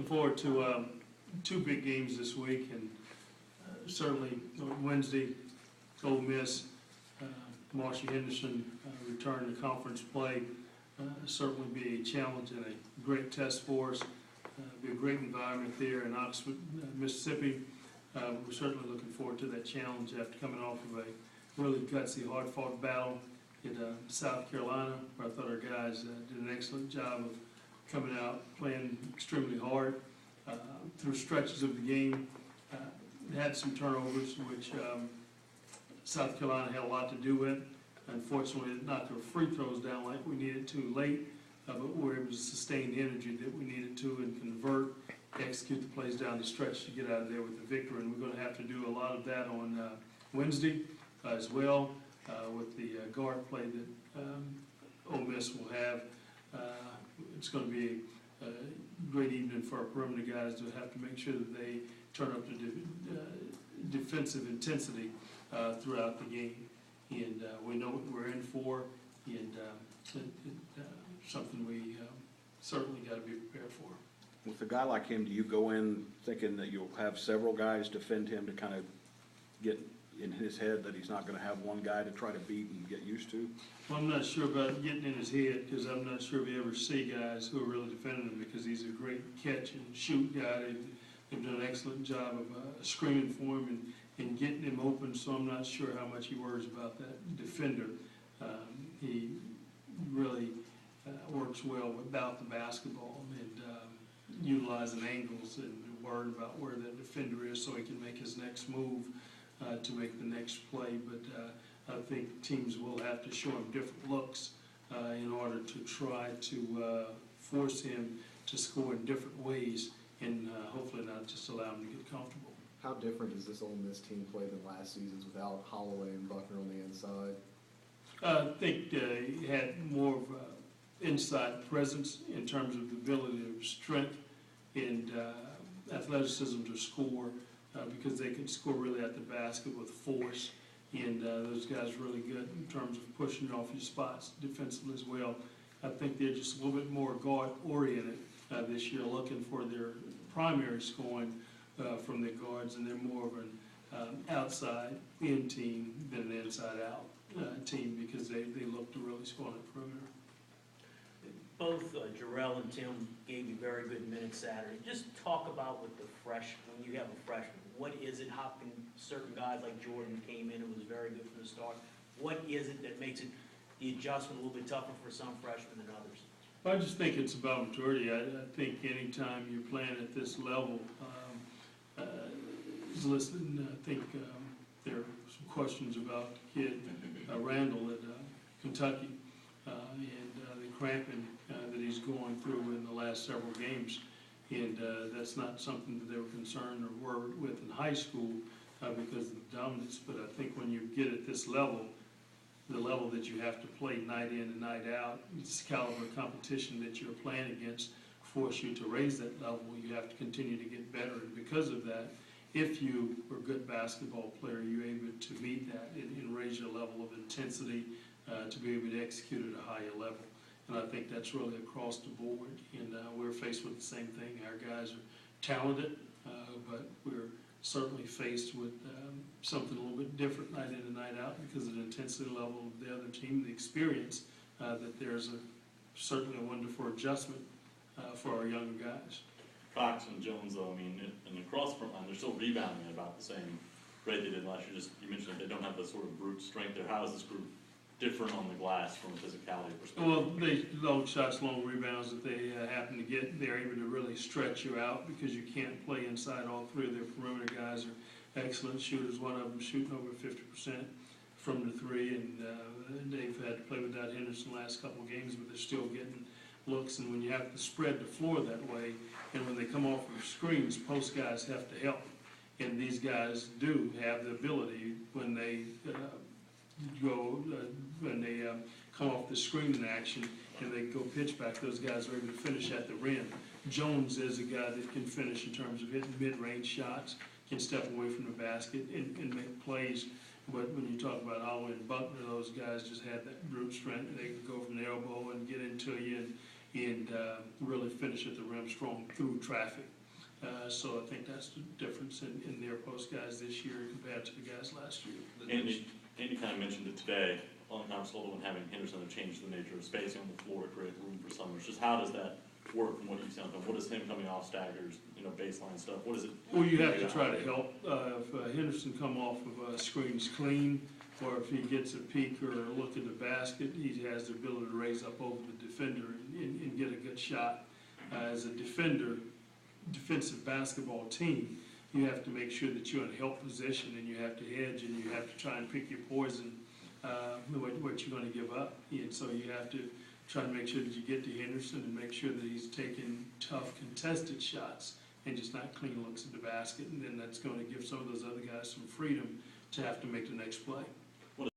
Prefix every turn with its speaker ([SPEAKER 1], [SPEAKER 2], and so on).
[SPEAKER 1] forward to two big games this week, and certainly Wednesday, Ole Miss, Marcy Henderson return to conference play. Certainly be a challenge and a great test for us. Be a great environment there in Oxford, Mississippi. We're certainly looking forward to that challenge after coming off of a really gutsy, hard-fought battle in South Carolina, where I thought our guys did an excellent job of coming out, playing extremely hard through stretches of the game. Had some turnovers, which South Carolina had a lot to do with. Unfortunately, it knocked our free throws down like we needed to late, but we were able to sustain the energy that we needed to and convert, execute the plays down the stretch to get out of there with the victory. And we're going to have to do a lot of that on Wednesday as well with the guard play that Ole Miss will have. It's going to be a great evening for our perimeter guys to have to make sure that they turn up the defensive intensity throughout the game. And we know what we're in for, and something we certainly got to be prepared for.
[SPEAKER 2] With a guy like him, do you go in thinking that you'll have several guys defend him to kind of get in his head that he's not going to have one guy to try to beat and get used to?
[SPEAKER 1] Well, I'm not sure about getting in his head, because I'm not sure we ever see guys who are really defending him, because he's a great catch and shoot guy. They've done an excellent job of screening for him and getting him open, so I'm not sure how much he worries about that defender. He really works well without the basketball and utilizing angles and worried about where that defender is so he can make his next move to make the next play. But I think teams will have to show him different looks in order to try to force him to score in different ways and hopefully not just allow him to get comfortable.
[SPEAKER 3] How different does this Ole Miss team play than last season's without Holloway and Buckner on the inside?
[SPEAKER 1] I think he had more of an inside presence in terms of the ability of strength and athleticism to score because they can score really at the basket with force. And those guys are really good in terms of pushing it off your spots defensively as well. I think they're just a little bit more guard-oriented this year, looking for their primary scoring from their guards, and they're more of an outside-in team than an inside-out team because they look to really score on the perimeter.
[SPEAKER 4] Both Jarrell and Tim gave you very good minutes Saturday. Just talk about with the freshman, when you have a freshman, what is it, how can certain guys like Jordan came in and was very good from the start, what is it that makes it the adjustment a little bit tougher for some freshmen than others?
[SPEAKER 1] I just think it's about maturity. I think anytime you're playing at this level, listening, I think there are some questions about the kid Randall at Kentucky and the cramping that he's going through in the last several games. And that's not something that they were concerned or worried with in high school because of the dominance. But I think when you get at this level, the level that you have to play night in and night out, this caliber of competition that you're playing against force you to raise that level. You have to continue to get better. And because of that, if you were a good basketball player, you're able to meet that and raise your level of intensity to be able to execute at a higher level. And I think that's really across the board. And we're faced with the same thing. Our guys are talented, but we're certainly faced with something a little bit different night in and night out because of the intensity level of the other team, the experience, that there's certainly a wonderful adjustment for our younger guys.
[SPEAKER 5] Cox and Jones, though, I mean, in the cross front line, they're still rebounding at about the same rate they did last year. Just you mentioned that they don't have the sort of brute strength there. How is this group different on the glass from a physicality perspective?
[SPEAKER 1] Well, they long shots, long rebounds that they happen to get. They're able to really stretch you out because you can't play inside. All three of their perimeter guys are excellent shooters. One of them shooting over 50% from the three, and they've had to play without Henderson the last couple of games, but they're still getting looks. And when you have to spread the floor that way, and when they come off of screens, post guys have to help. And these guys do have the ability when they come off the screen in action and they go pitch back, those guys are able to finish at the rim. Jones is a guy that can finish in terms of hitting mid-range shots, can step away from the basket and make plays. But when you talk about Holloway and Buckner, those guys just had that brute strength. They could go from the elbow and get into you and really finish at the rim strong through traffic. So I think that's the difference in their post guys this year compared to the guys last year.
[SPEAKER 5] Andy kind of mentioned it today on the conference call when having Henderson have changed the nature of spacing on the floor to create room for Summers. Just how does that work from what you've seen? What is him coming off staggers, baseline stuff? What is it?
[SPEAKER 1] Well, you have to try to help. If Henderson come off of screens clean, or if he gets a peek or a look at the basket, he has the ability to raise up over the defender and get a good shot. As a defensive basketball team, you have to make sure that you're in help position, and you have to hedge, and you have to try and pick your poison, what you're going to give up. And so you have to try to make sure that you get to Henderson and make sure that he's taking tough contested shots and just not clean looks at the basket, and then that's going to give some of those other guys some freedom to have to make the next play.